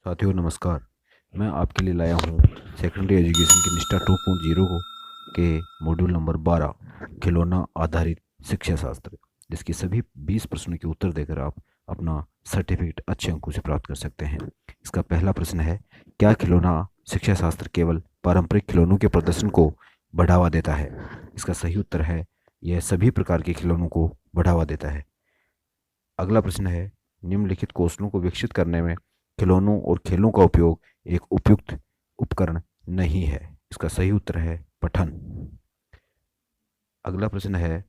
साथियों नमस्कार। मैं आपके लिए लाया हूँ सेकेंडरी एजुकेशन की निष्ठा 2.0 के मॉड्यूल नंबर 12 खिलौना आधारित शिक्षा शास्त्र, जिसकी सभी 20 प्रश्नों के उत्तर देकर आप अपना सर्टिफिकेट अच्छे अंकों से प्राप्त कर सकते हैं। इसका पहला प्रश्न है, क्या खिलौना शिक्षा शास्त्र केवल पारंपरिक खिलौनों के प्रदर्शन को बढ़ावा देता है? इसका सही उत्तर है, यह सभी प्रकार के खिलौनों को बढ़ावा देता है। अगला प्रश्न है, निम्नलिखित कौशलों को विकसित करने में खिलौनों और खेलों का उपयोग एक उपयुक्त उपकरण नहीं है। इसका सही उत्तर है पठन। अगला प्रश्न है,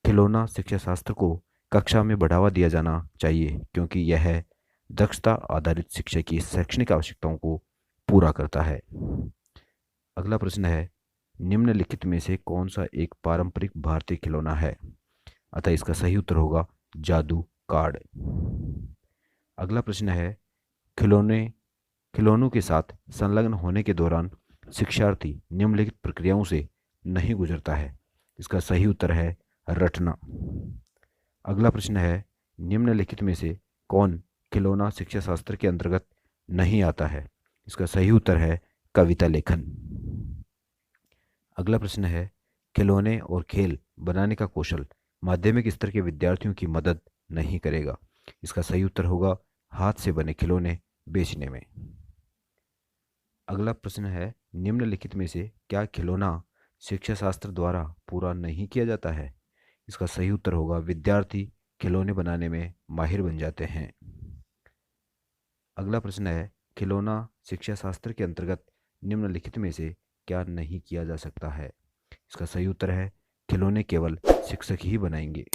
खिलौना शिक्षा शास्त्र को कक्षा में बढ़ावा दिया जाना चाहिए क्योंकि यह दक्षता आधारित शिक्षा की शैक्षणिक आवश्यकताओं को पूरा करता है। अगला प्रश्न है, निम्नलिखित में से कौन सा एक पारंपरिक भारतीय खिलौना है? अतः इसका सही उत्तर होगा जादू कार्ड। अगला प्रश्न है, खिलौनों के साथ संलग्न होने के दौरान शिक्षार्थी निम्नलिखित प्रक्रियाओं से नहीं गुजरता है। इसका सही उत्तर है रटना। अगला प्रश्न है, निम्नलिखित में से कौन खिलौना शिक्षा शास्त्र के अंतर्गत नहीं आता है? इसका सही उत्तर है कविता लेखन। अगला प्रश्न है, खिलौने और खेल बनाने का कौशल माध्यमिक स्तर के विद्यार्थियों की मदद नहीं करेगा। इसका सही उत्तर होगा हाथ से बने खिलौने बेचने में। अगला प्रश्न है, निम्नलिखित में से क्या खिलौना शिक्षा शास्त्र द्वारा पूरा नहीं किया जाता है? इसका सही उत्तर होगा विद्यार्थी खिलौने बनाने में माहिर बन जाते हैं। अगला प्रश्न है, खिलौना शिक्षा शास्त्र के अंतर्गत निम्नलिखित में से क्या नहीं किया जा सकता है? इसका सही उत्तर है खिलौने केवल शिक्षक ही बनाएंगे।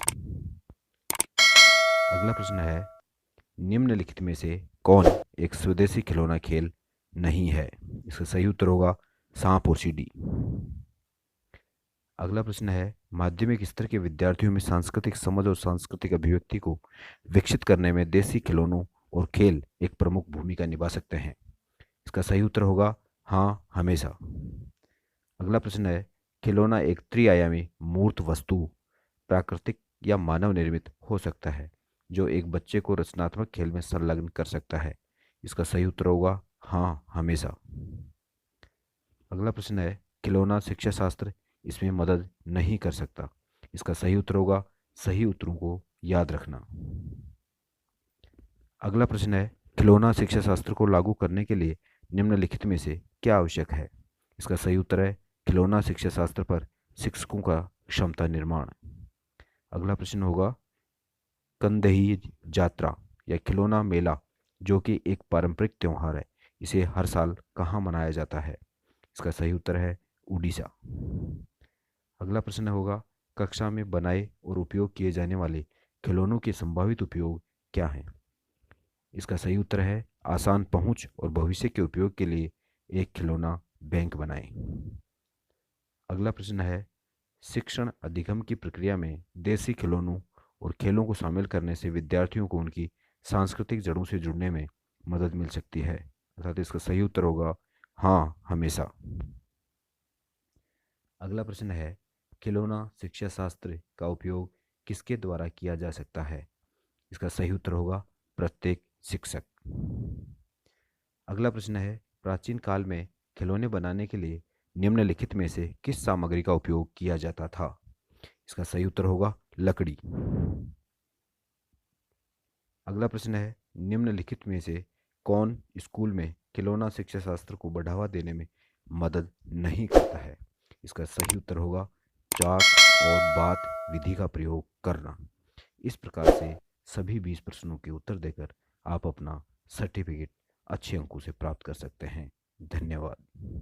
अगला प्रश्न है, निम्नलिखित में से कौन एक स्वदेशी खिलौना खेल नहीं है? इसका सही उत्तर होगा सांप और सीढ़ी। अगला प्रश्न है, माध्यमिक स्तर के विद्यार्थियों में सांस्कृतिक समझ और सांस्कृतिक अभिव्यक्ति को विकसित करने में देसी खिलौनों और खेल एक प्रमुख भूमिका निभा सकते हैं। इसका सही उत्तर होगा हाँ, हमेशा। अगला प्रश्न है, खिलौना एक त्रिआयामी मूर्त वस्तु प्राकृतिक या मानव निर्मित हो सकता है जो एक बच्चे को रचनात्मक खेल में संलग्न कर सकता है। इसका सही उत्तर होगा हाँ, हमेशा। अगला प्रश्न है, खिलौना शिक्षा शास्त्र इसमें मदद नहीं कर सकता। इसका सही उत्तर होगा सही उत्तरों को याद रखना। अगला प्रश्न है, खिलौना शिक्षा शास्त्र को लागू करने के लिए निम्नलिखित में से क्या आवश्यक है? इसका सही उत्तर है खिलौना शिक्षा शास्त्र पर शिक्षकों का क्षमता निर्माण। अगला प्रश्न होगा, कंदही यात्रा या खिलौना मेला जो कि एक पारंपरिक त्यौहार है, इसे हर साल कहाँ मनाया जाता है? इसका सही उत्तर है उड़ीसा। अगला प्रश्न होगा, कक्षा में बनाए और उपयोग किए जाने वाले खिलौनों के संभावित उपयोग क्या हैं? इसका सही उत्तर है आसान पहुंच और भविष्य के उपयोग के लिए एक खिलौना बैंक बनाएं। अगला प्रश्न है, शिक्षण अधिगम की प्रक्रिया में देसी खिलौनों और खेलों को शामिल करने से विद्यार्थियों को उनकी सांस्कृतिक जड़ों से जुड़ने में मदद मिल सकती है। अर्थात इसका सही उत्तर होगा हाँ, हमेशा। अगला प्रश्न है, खिलौना शिक्षा शास्त्र का उपयोग किसके द्वारा किया जा सकता है? इसका सही उत्तर होगा प्रत्येक शिक्षक। अगला प्रश्न है, प्राचीन काल में खिलौने बनाने के लिए निम्नलिखित में से किस सामग्री का उपयोग किया जाता था? इसका सही उत्तर होगा लकड़ी। अगला प्रश्न है, निम्नलिखित में से कौन स्कूल में खिलौना शिक्षा शास्त्र को बढ़ावा देने में मदद नहीं करता है? इसका सही उत्तर होगा चाक और बात विधि का प्रयोग करना। इस प्रकार से सभी 20 प्रश्नों के उत्तर देकर आप अपना सर्टिफिकेट अच्छे अंकों से प्राप्त कर सकते हैं। धन्यवाद।